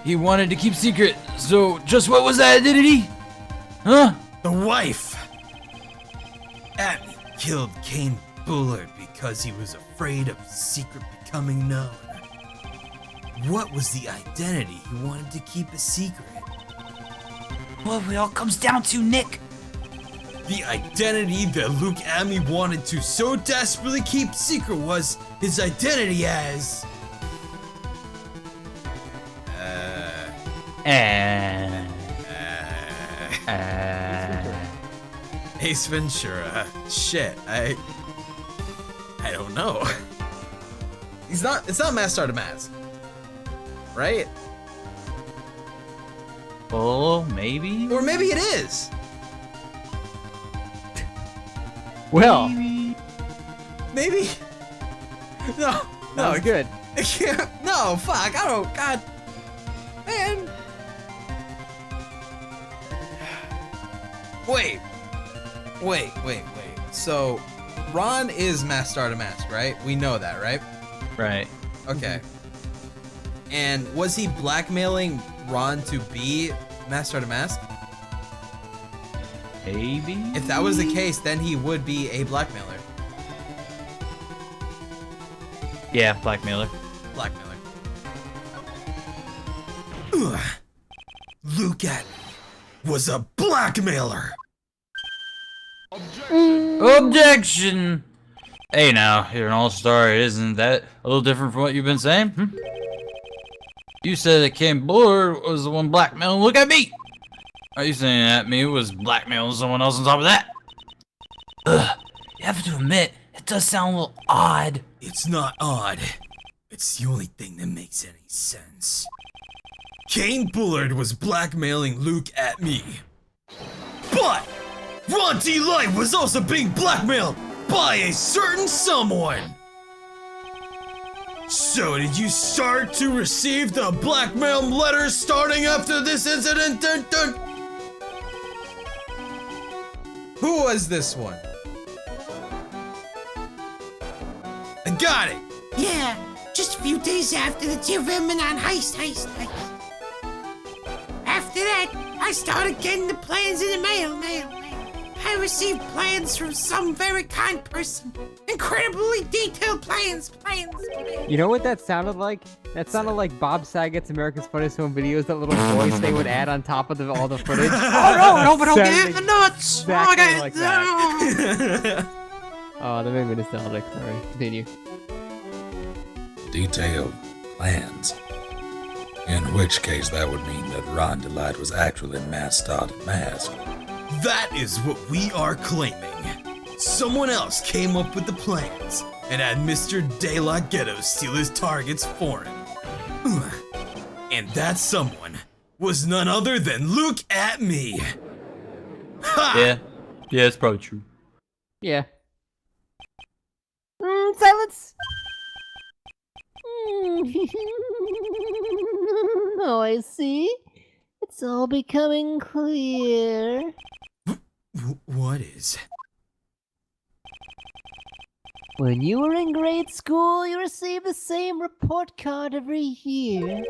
he wanted to keep secret. So, just what was that identity? Huh? The wife! Abby killed Kane Bullard because he was afraid of his secret becoming known. What was the identity he wanted to keep a secret? What it all comes down to, Nick. The identity that Luke Amy wanted to so desperately keep secret was his identity as... Ace Ventura. Shit, I don't know. It's not Master to Mask. Right? Oh, maybe? Or maybe it is. Well, Maybe. No, that was good. I can't. No, fuck. I don't. God. Man. Wait. So, Ron is Master to Mask, right? We know that, right? Right. Okay. And was he blackmailing Ron to be Master to Mask? Maybe? If that was the case, then he would be a blackmailer. Yeah, blackmailer. Blackmailer. Ugh. Luke Atlee was a blackmailer. Objection! Hey now, you're an all-star, isn't that a little different from what you've been saying? You said that Kane Bullard was the one blackmailing. Look at me! Are you saying that me was blackmailing someone else on top of that? Ugh, you have to admit, it does sound a little odd. It's not odd. It's the only thing that makes any sense. Kane Bullard was blackmailing Luke at me. But Ron D. Light was also being blackmailed by a certain someone. So did you start to receive the blackmail letters starting after this incident? Who was this one? I got it. Yeah, just a few days after the Tirviminon heist. After that, I started getting the plans in the mail. I received plans from some very kind person. Incredibly detailed plans. You know what that sounded like? That sounded like Bob Saget's America's Funniest Home Videos, that little voice they would add on top of all the footage. Oh no, but don't get Sounded in the nuts. exactly like that. Oh, that made me nostalgic. Sorry, continue. Detailed plans. In which case that would mean that Ron Delight was actually Master to Mask. That is what we are claiming. Someone else came up with the plans and had Mr. De La Ghetto steal his targets for him. Ugh. And that someone was none other than Luke at me. Ha! Yeah, it's probably true. Yeah. Silence. Oh, I see. It's all becoming clear. What is? When you were in grade school, you received the same report card every year.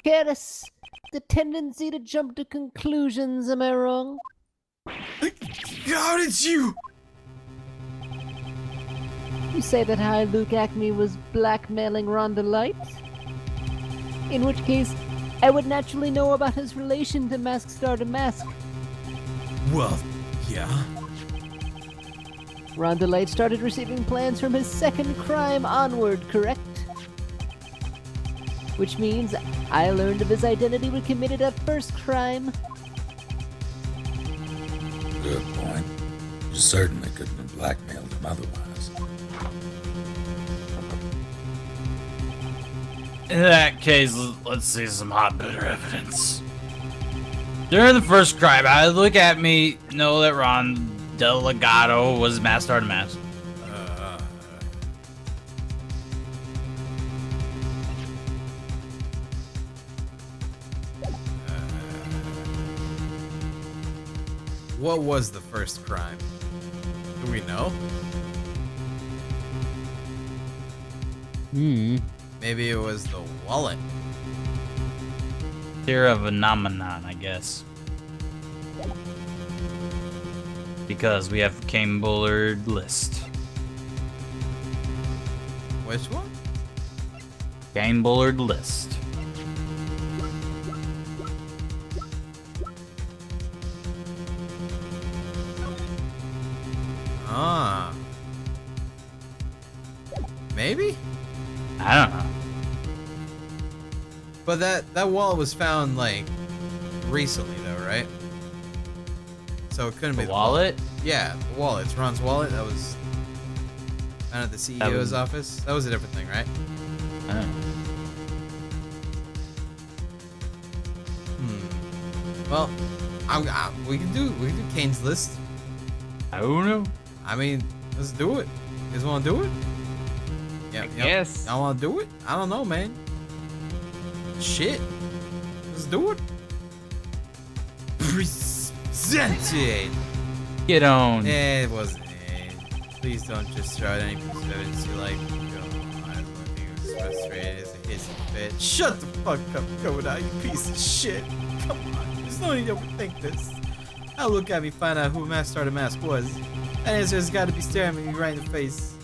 Careless, the tendency to jump to conclusions, am I wrong? How did you? You say that High Luke Acme was blackmailing Rhonda Light? In which case, I would naturally know about his relation to Mask Star to Mask. Well, yeah. Rhonda Light started receiving plans from his second crime onward, correct? Which means I learned of his identity when committed that first crime. Good point. You certainly couldn't have blackmailed him otherwise. In that case, let's see some hot bitter evidence. During the first crime, I look at me, know that Ron Delgado was Master to Mask. What was the first crime? Do we know? Maybe it was the wallet. Terra phenomenon, I guess. Because we have Cane Bullard list. Which one? Cane Bullard list. Ah. Maybe? I don't know. But that wallet was found like recently though, right? So it couldn't be The wallet? Yeah, the wallet. It's Ron's wallet. That was found at the CEO's office. That was a different thing, right? I don't know. Well, we can do Kane's list. I don't know. I mean, let's do it. You guys want to do it? Yeah, Yes. Y'all want to do it? I don't know, man. Shit. Let's do it. Presented. Get on. It wasn't it. Please don't just throw out any piece of evidence you like. I'm looking as frustrated as a hissy fit. Shut the fuck up, Koda, you piece of shit. Come on, there's no need to overthink this. Now look at me, find out who Mask Starter Mask was. That answer has got to be staring at me right in the face.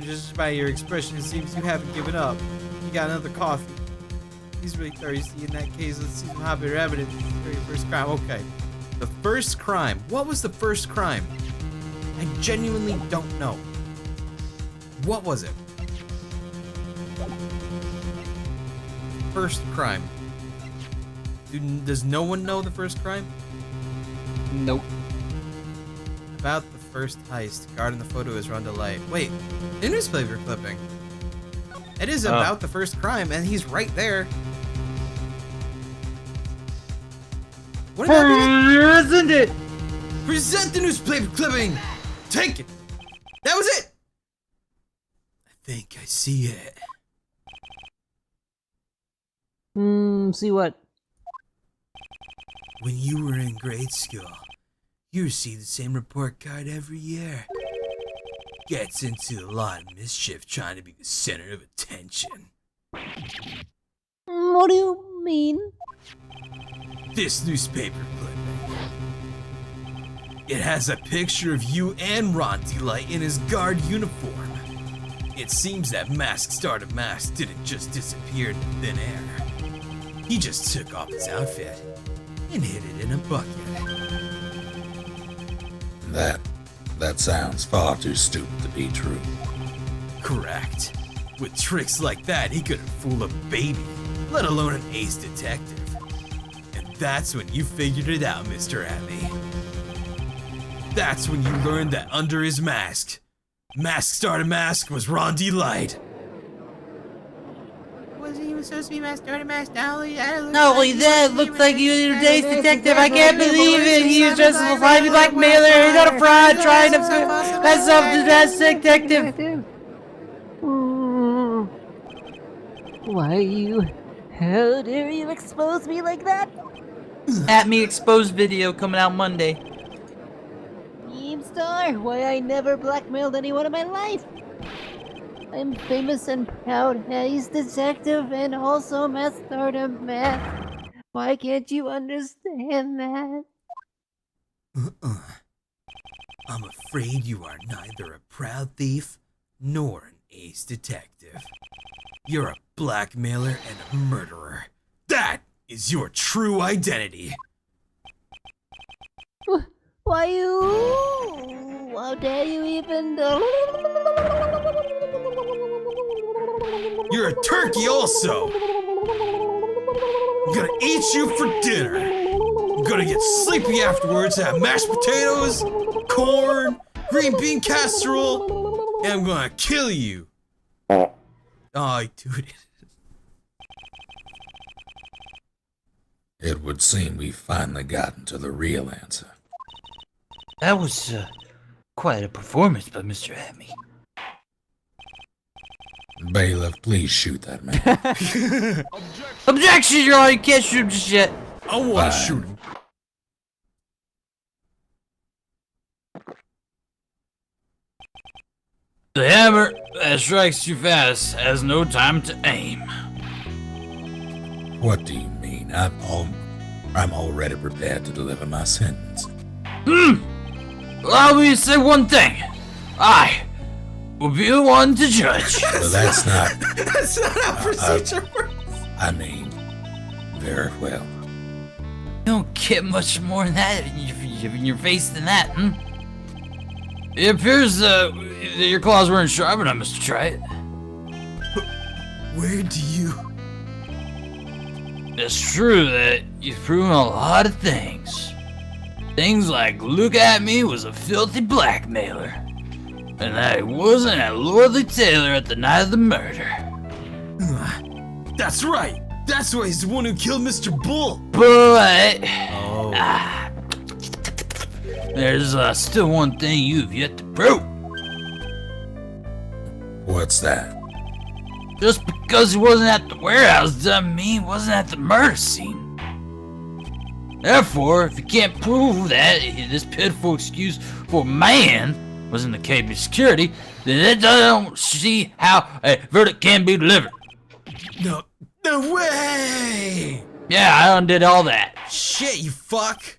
Just by your expression, it seems you haven't given up. You got another coffee. He's really thirsty. In that case, let's see some hobby evidence for your first crime. Okay. The first crime. What was the first crime? I genuinely don't know. What was it? First crime. Does no one know the first crime? Nope. About the first heist. Guard in the photo is Rhonda Light. Wait, a newspaper clipping. It is about the first crime, and he's right there. What did that mean? Isn't it? Present the newspaper clipping! Take it! That was it! I think I see it. See what? When you were in grade school, you received the same report card every year. Gets into a lot of mischief trying to be the center of attention. What do you mean? This newspaper clipping. It has a picture of you and Ron Delight in his guard uniform. It seems that Mask Starter Mask didn't just disappear into thin air. He just took off his outfit and hid it in a bucket. That sounds far too stupid to be true. Correct. With tricks like that, he couldn't fool a baby, let alone an ace detective. And that's when you figured it out, Mr. Abby. That's when you learned that under his mask, Mask Starter Mask was Ron Delight. Wasn't even supposed to be Mask Starter Mask, Dolly. Not only that, looks like you're a Days detective. I can't believe it. He's just a slimy blackmailer. He's not a fraud trying to mess up the best detective. How dare you expose me like that? At Me Exposed video coming out Monday. Star, why I never blackmailed anyone in my life. I'm famous and proud ace detective and also Mask Starter Mask. Why can't you understand that? I'm afraid you are neither a proud thief nor an ace detective. You're a blackmailer and a murderer. That is your true identity. Why you? How dare you even? You're a turkey also. I'm gonna eat you for dinner. I'm gonna get sleepy afterwards and have mashed potatoes, corn, green bean casserole, and I'm gonna kill you. Oh, dude. It would seem we've finally gotten to the real answer. That was quite a performance by Mr. Hammy. Bailiff, please shoot that man. Objection, Your Honor, you can't shoot him just yet. I wanna shoot him. The hammer that strikes too fast has no time to aim. What do you mean, mean, I'm already prepared to deliver my sentence. Allow me to say one thing. I will be the one to judge. But that's not. That's not how procedure works. I mean, very well. You don't get much more than that in your face than that, It appears that your claws weren't sharp enough, Mr. Wright. Where do you... It's true that you've proven a lot of things. Things like Look At Me was a filthy blackmailer, and that he wasn't at Lordly Taylor at the night of the murder. That's right. That's why he's the one who killed Mr. Bull. But Oh. There's still one thing you've yet to prove. What's that? Just because he wasn't at the warehouse doesn't mean he wasn't at the murder scene. Therefore, if you can't prove that this pitiful excuse for man was in the KB security, then it doesn't see how a verdict can be delivered. No way! Yeah, I undid all that. Shit, you fuck!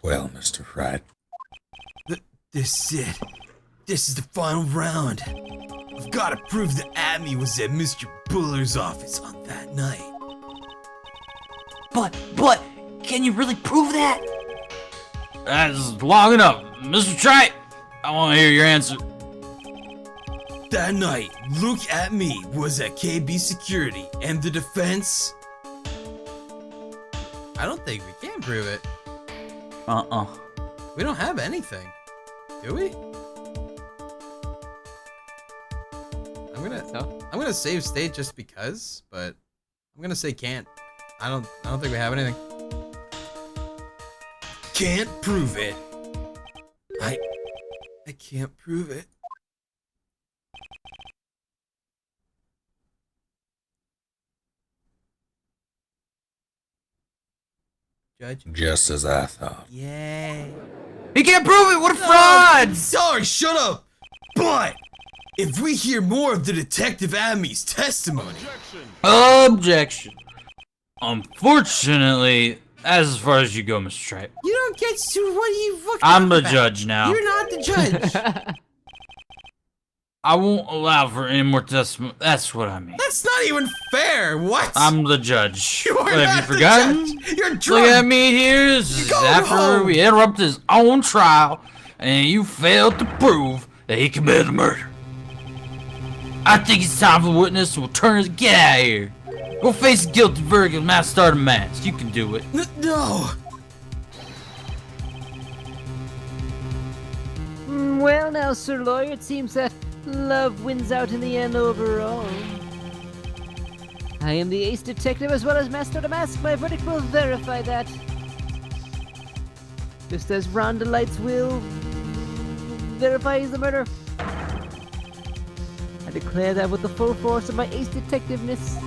Well, Mr. Wright, This is it. This is the final round. I've gotta prove that Abby was at Mr. Buller's office on that night. But, can you really prove that? That's long enough. Mr. Wright, I want to hear your answer. That night, Look At Me was at KB Security, and the defense... I don't think we can prove it. We don't have anything. Do we? I'm gonna save state just because, but I'm gonna say can't. I don't think we have anything. Can't prove it. I can't prove it. Judge? just as I thought. Yay. He can't prove it. What a fraud! Sorry, shut up! But if we hear more of the Detective Amy's testimony, Objection. Unfortunately, that's as far as you go, Mr. Wright. You don't get to. What are you looking I'm the about? judge now. You're not the judge. I won't allow for any more testimony. That's what I mean. that's not even fair. What? I'm the judge. You are What, have you not the forgotten? judge. You're Look drunk. at me here. This is Go after home. we interrupted his own trial, and you failed to prove that he committed the murder. I think it's time for the witness to turn his get out of here. Go face a guilty verdict and mass start a mask. You can do it. No. Well now, Sir Lawyer, it seems that love wins out in the end overall. I am the ace detective as well as Master the Mask. My verdict will verify that. Just as Ron Delight's will verifies the murder. I declare that with the full force of my ace detectiveness.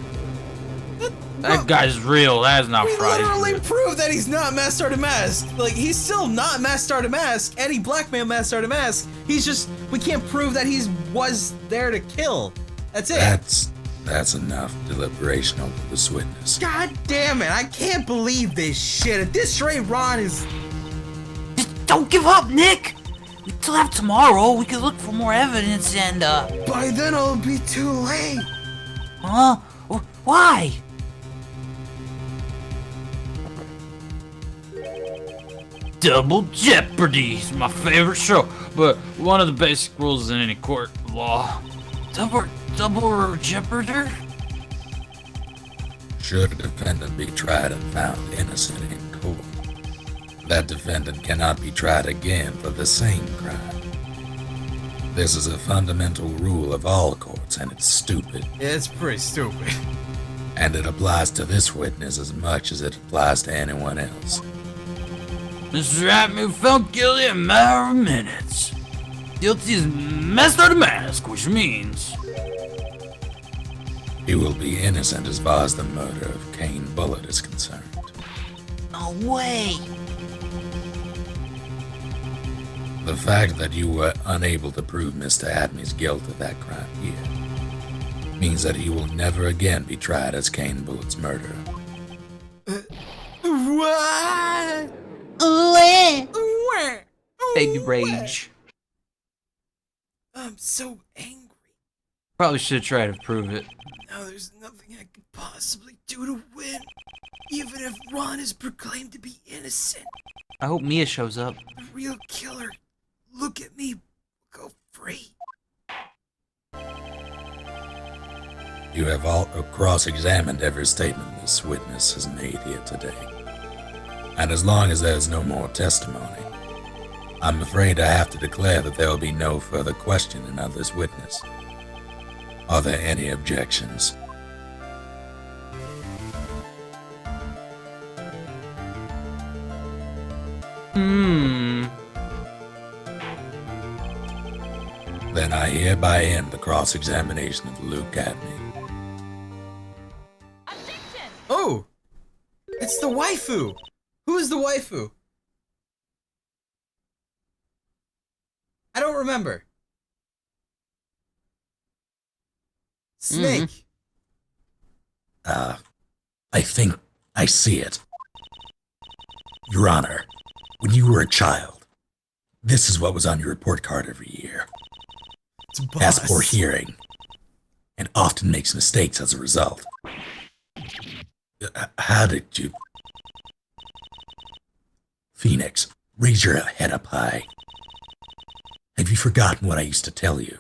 That guy's real. That is not We fraud. He's literally real. proved that he's not Master the Mask. Like, he's still not Master the Mask. Eddie Blackmail Master the Mask. He's just, we can't prove that he was there to kill. That's it. That's enough deliberation over this witness. God damn it, I can't believe this shit. At this rate, Ron is... Just don't give up, Nick! We still have tomorrow. We can look for more evidence and, By then it'll be too late. huh? Why? Double Jeopardy is my favorite show, but one of the basic rules in any court of law. Double jeoparder? Should a defendant be tried and found innocent in court, that defendant cannot be tried again for the same crime. This is a fundamental rule of all courts, and it's stupid. It's pretty stupid. And it applies to this witness as much as it applies to anyone else. Mr. Atman found guilty in a matter of minutes. Guilty is Master the Mask, which means He will be innocent as far as the murder of Kane Bullitt is concerned. No way. The fact that you were unable to prove Mr. Adney's guilt of that crime here means that he will never again be tried as Kane Bullett's murderer. What? Where? Baby rage. I'm so angry. Probably should try to prove it. Now there's nothing I could possibly do to win. Even if Ron is proclaimed to be innocent. I hope Mia shows up. The real killer. Look at me. Go free. You have all cross-examined every statement this witness has made here today. And as long as there is no more testimony, I'm afraid I have to declare that there will be no further questioning of this witness. Are there any objections? Then I hereby end the cross-examination of Luke Cadney. Oh! It's the waifu! Who is the waifu? I don't remember. Snake. I think I see it. Your Honor, when you were a child, this is what was on your report card every year. It's boss. Has poor hearing, and often makes mistakes as a result. How did you... Phoenix, raise your head up high. Have you forgotten what I used to tell you?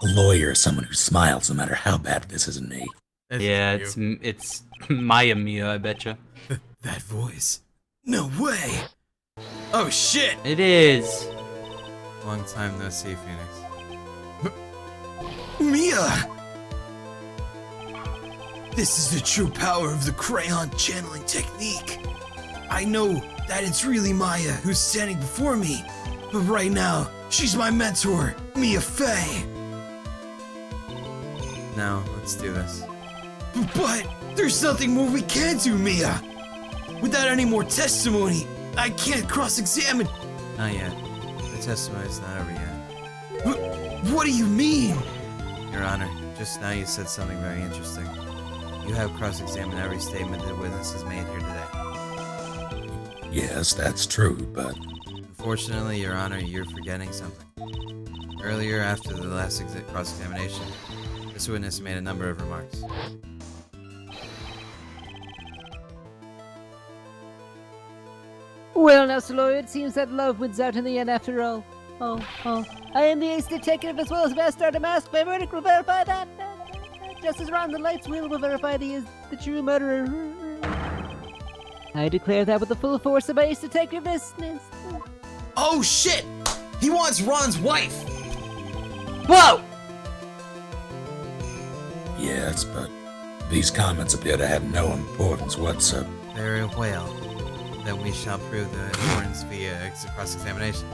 A lawyer is someone who smiles no matter how bad this isn't me. Yeah, it's Maya Mia, I betcha. That voice. No way! Oh shit! It is. Long time no see, Phoenix. Mia! This is the true power of the crayon channeling technique. I know that it's really Maya who's standing before me, but right now, she's my mentor, Mia Fey. Now, let's do this. But there's nothing more we can do, Mia. Without any more testimony, I can't cross-examine. Not yet. The testimony's not over yet. What do you mean? Your Honor, just now you said something very interesting. You have cross-examined every statement the witness has made here today. Yes, that's true, but... Unfortunately, Your Honor, you're forgetting something. Earlier, after the last cross-examination, this witness made a number of remarks. Well, now, Soloy, it seems that love wins out in the end after all. Oh. I am the ace detective as well as Master to Mask. My verdict will verify that. Just as Ron the Lights wheel will verify the true murderer. I declare that with the full force of my ace detectiveness. Oh shit! He wants Ron's wife! Whoa! Yes, but these comments appear to have no importance whatsoever. Very well. Then we shall prove the importance via cross-examination.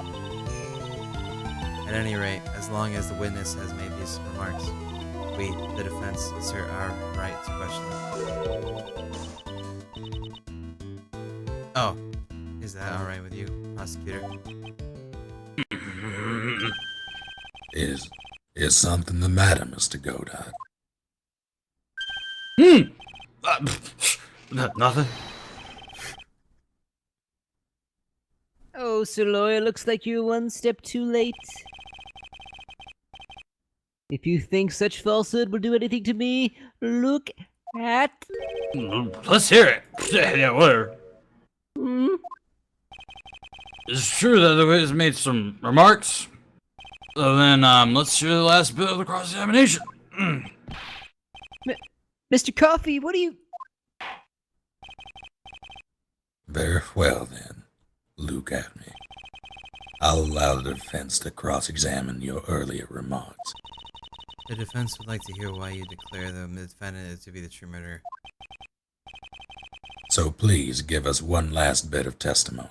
At any rate, as long as the witness has made these remarks, we, the defense, assert our right to question them. Oh, is that alright with you, prosecutor? Is something the matter, Mr. Godot? Nothing. Oh, Soloy, looks like you're one step too late. If you think such falsehood will do anything to me, look at... Let's hear it. Yeah, whatever. Hmm? It's true that the witness made some remarks. So then, let's hear the last bit of the cross-examination. Mr. Coffee, what do you... Very well, then. Luke at me. I'll allow the defense to cross-examine your earlier remarks. The defense would like to hear why you declare the defendant to be the true murderer. So please give us one last bit of testimony.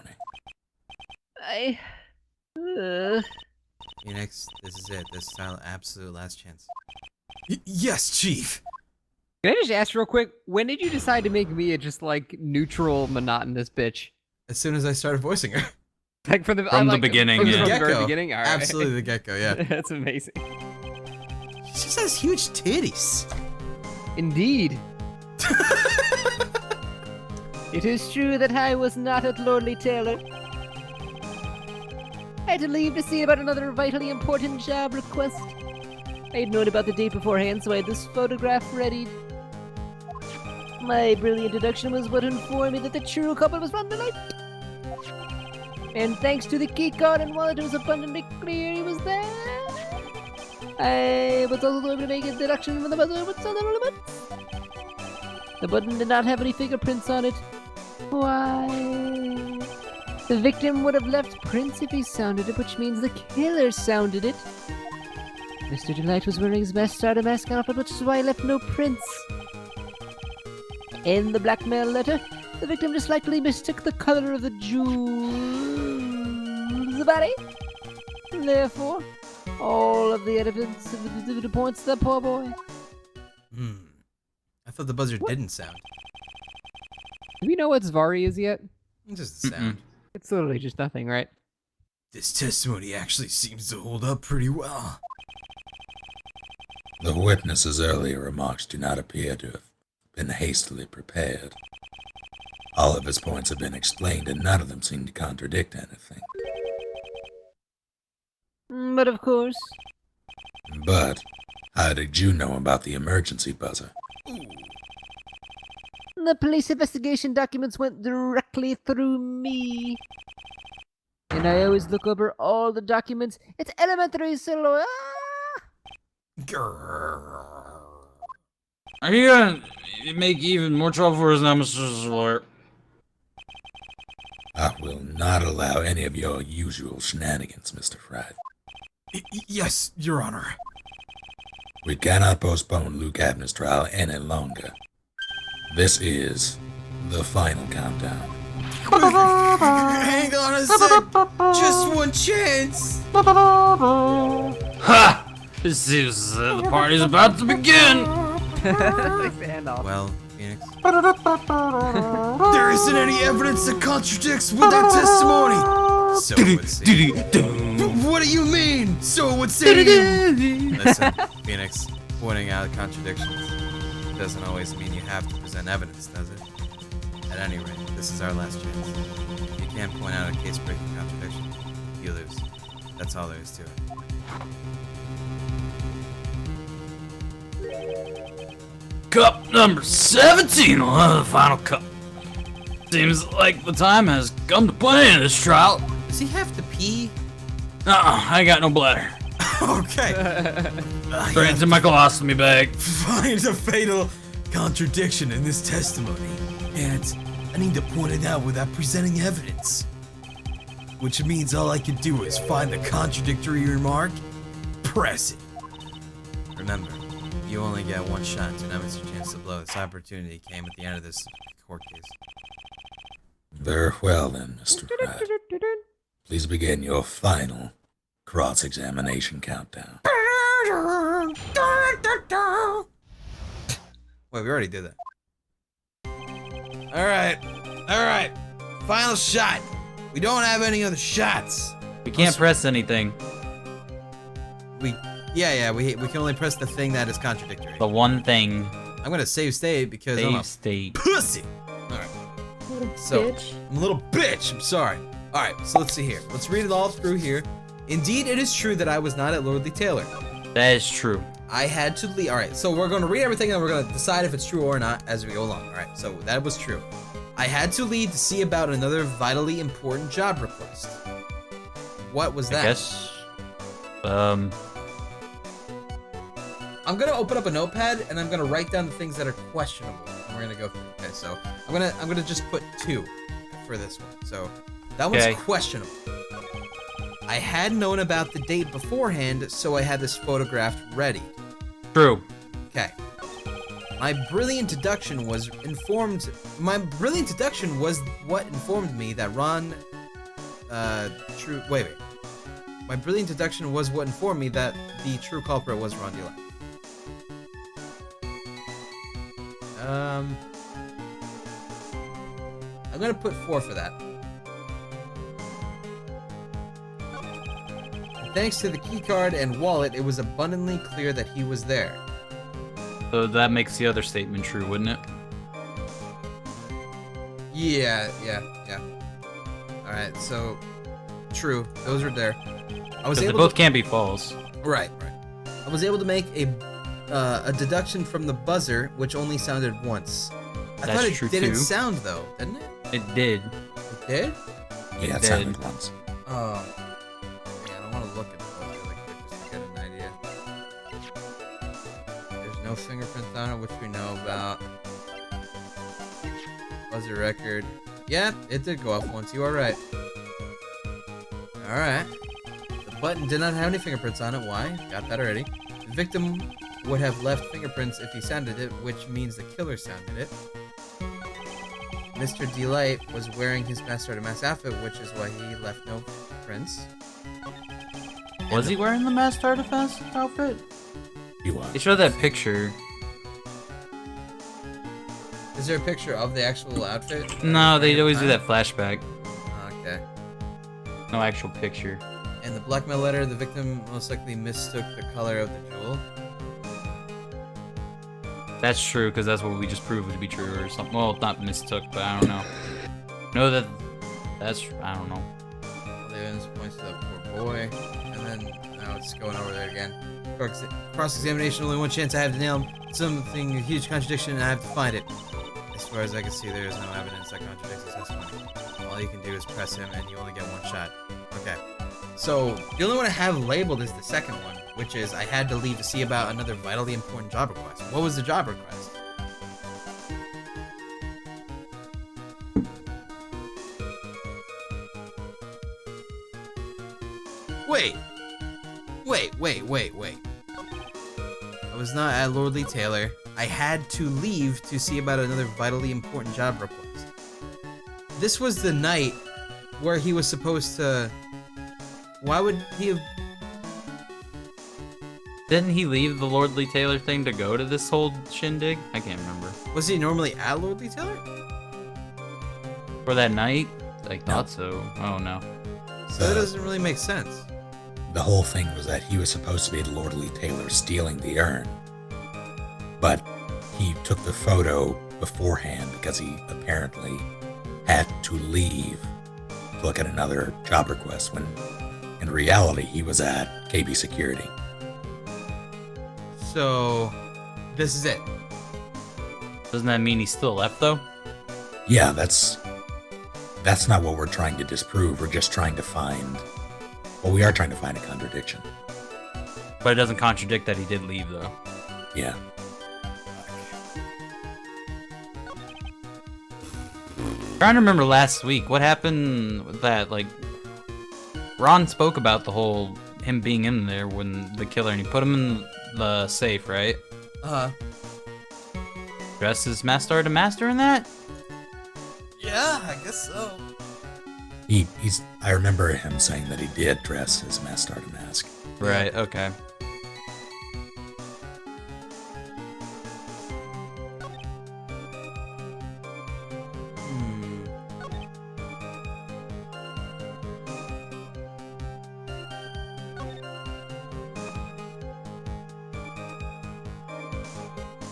Phoenix, this is it. This is our absolute last chance. Yes, Chief. Can I just ask real quick, when did you decide to make me a just like neutral, monotonous bitch? As soon as I started voicing her. Like from the the beginning, from yeah. the very Get-go. beginning. All right. Absolutely the get-go, yeah. That's amazing. She just has huge titties. Indeed. It is true that I was not at Lordly Taylor. I had to leave to see about another vitally important job request. I had known about the date beforehand, so I had this photograph readied. My brilliant deduction was what informed me that the true couple was Ron Delight. And thanks to the key card and wallet, it was abundantly clear he was there. I was also able to make a deduction from the buzzer, but the button did not have any fingerprints on it. Why? The victim would have left prints if he sounded it, which means the killer sounded it. Mr. Delight was wearing his best starter mask outfit, which is why he left no prints. In the blackmail letter, the victim just likely mistook the color of the jewels. The body. Therefore, all of the evidence points to the poor boy. I thought the buzzer didn't sound. Do we know what Zvari is yet? It's just a sound. It's literally just nothing, right? This testimony actually seems to hold up pretty well. The witness's earlier remarks do not appear to have been hastily prepared. All of his points have been explained, and none of them seem to contradict anything. But of course. But how did you know about the emergency buzzer? The police investigation documents went directly through me. And I always look over all the documents. It's elementary, so... Are you gonna make even more trouble for us now, Mr. Lawyer? I will not allow any of your usual shenanigans, Mr. Wright. Yes, Your Honor. We cannot postpone Luke Abner's trial any longer. This is the final countdown. Hang on a sec. Just one chance. Ha! It seems the party's about to begin! Well, Phoenix. There isn't any evidence that contradicts with that testimony. So it would seem. What do you mean? So it would seem. Listen, Phoenix, pointing out contradictions doesn't always mean you have to present evidence, does it? At any rate, this is our last chance. If you can't point out a case-breaking contradiction, you lose. That's all there is to it. Cup number 17 will have the final cup. Seems like the time has come to play in this trial. Does he have to pee? I ain't got no bladder. Okay. Straight into my colostomy bag. Finds a fatal contradiction in this testimony, and I need to point it out without presenting evidence. Which means all I can do is find the contradictory remark, press it. Remember, you only get one shot to not miss your chance to blow. This opportunity came at the end of this court case. Very well then, Mr. Wright. Please begin your final cross-examination countdown. Wait, we already did that. Alright. Final shot. We don't have any other shots. We can't press anything. We can only press the thing that is contradictory. The one thing. I'm gonna save state because I'm Save a state. Pussy. so Bitch. I'm a little bitch. I'm sorry. Alright, so let's see here. Let's read it all through here. Indeed, it is true that I was not at Lordly Taylor. That is true. I had to leave. Alright, so we're gonna read everything and we're gonna decide if it's true or not as we go along. Alright, so that was true. I had to leave to see about another vitally important job request. What was that? I guess. I'm gonna open up a notepad and I'm gonna write down the things that are questionable. And we're gonna go through. Okay, so I'm gonna just put 2 for this one. So that one's Okay. questionable. I had known about the date beforehand, so I had this photograph ready. True. Okay. My brilliant deduction was what informed me that Ron My brilliant deduction was what informed me that the true culprit was Ron Delight. I'm gonna put 4 for that. thanks to the keycard and wallet, it was abundantly clear that he was there. So that makes the other statement true, wouldn't it? Yeah. Alright, so true. Those are there. I was Because they able both to, can't be false. right. I was able to make a deduction from the buzzer, which only sounded once. I That's thought it true, didn't too. sound though, didn't it? It did. It did? Yeah, it did. sounded once. Oh. Man, I want to look at the buzzer really quick just to get an idea. There's no fingerprints on it, which we know about. Buzzer record. Yeah, it did go off once. You are right. Alright. The button did not have any fingerprints on it. Why? Got that already. The victim would have left fingerprints if he sounded it, which means the killer sounded it. Mr. Delight was wearing his Master Mask outfit, which is why he left no prints. Was he wearing the masked artifact outfit? He was. They showed that picture. Is there a picture of the actual outfit? No, they During always the do time? that flashback. Okay. No actual picture. And the blackmail letter, the victim most likely mistook the color of the jewel. That's true, because that's what we just proved to be true or something. Well, not mistook, but I don't know. Know that that's, I don't know. All the evidence points to that poor boy. And then, now it's going over there again. Cross-examination, only one chance I have to nail something, a huge contradiction, and I have to find it. As far as I can see, there is no evidence that contradicts his testimony. All you can do is press him, and you only get one shot. Okay. So, the only one I have labeled is the second one, which is I had to leave to see about another vitally important job request. What was the job request? Wait. I was not at Lordly Taylor. I had to leave to see about another vitally important job request. This was the night where he was supposed to... Why would he have... Didn't he leave the Lordly Taylor thing to go to this whole shindig? I can't remember. Was he normally at Lordly Taylor? For that night? I thought so. Oh no. So that doesn't really make sense. The whole thing was that he was supposed to be at Lordly Taylor stealing the urn. But he took the photo beforehand because he apparently had to leave to look at another job request when in reality he was at KB Security. So, this is it. Doesn't that mean he still left though? Yeah, that's not what we're trying to disprove. We're just trying to find... Well, we are trying to find a contradiction. But it doesn't contradict that he did leave though. Yeah. Trying to remember last week, what happened with that, like, Ron spoke about the whole, him being in there when the killer, and he put him in the safe, right? Uh-huh. Dressed as Master to Master in that? Yeah, I guess so. I remember him saying that he did dress as Master to Mask. Right, okay.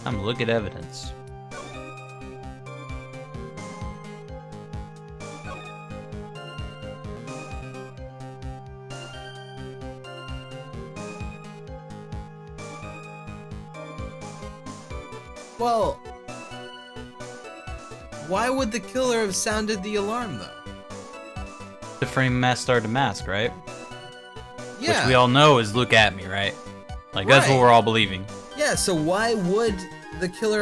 I'm gonna look at evidence. Well, why would the killer have sounded the alarm, though? To frame Master to Mask, right? Yeah. Which we all know is look at me, right? Like, that's what Right. we're all believing. Yeah, so why would the killer